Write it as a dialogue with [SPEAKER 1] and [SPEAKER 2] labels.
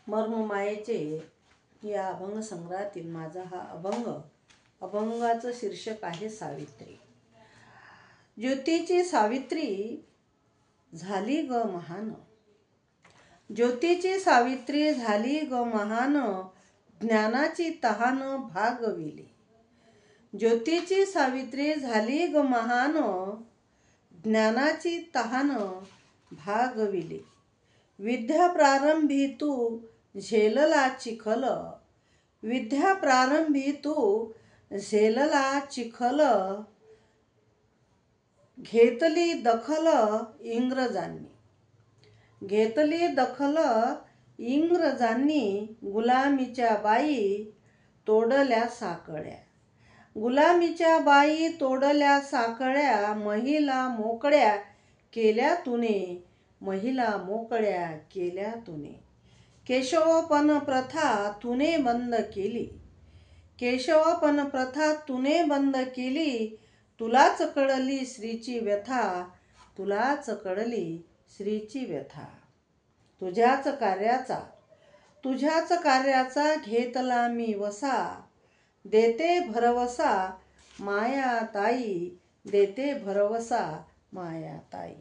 [SPEAKER 1] मर्ममायेचे या अभंग संग्रहातील माझा हा अभंगाचं शीर्षक आहे सावित्री। ज्योतीची सावित्री झाली ग महान, ज्योतीची सावित्री झाली ग महान, ज्ञानाची तहान भागविली। ज्योतीची सावित्री झाली ग महान, ज्ञानाची तहान भागविली। विद्या प्रारंभी तू झेलला चिखल, विद्या प्रारंभी तू झेलला चिखल, घेतली दखल इंग्रजांनी, घेतली दखल इंग्रजांनी। गुलामीच्या बाई तोडल्या साकळ्या, गुलामीच्या बाई तोडल्या साकळ्या, महिला मोकळ्या केल्या तुने, महिला मोकळ्या केल्या तुने। केशवपन प्रथा तुने बंद केली, केशवपन प्रथा तुने बंद केली। तुलाच कळली स्त्रीची व्यथा, तुलाच कळली स्त्रीची व्यथा। तुझ्याच कार्याचा घेतला मी वसा, देते भरवसा माया ताई, देते भरवसा माया ताई।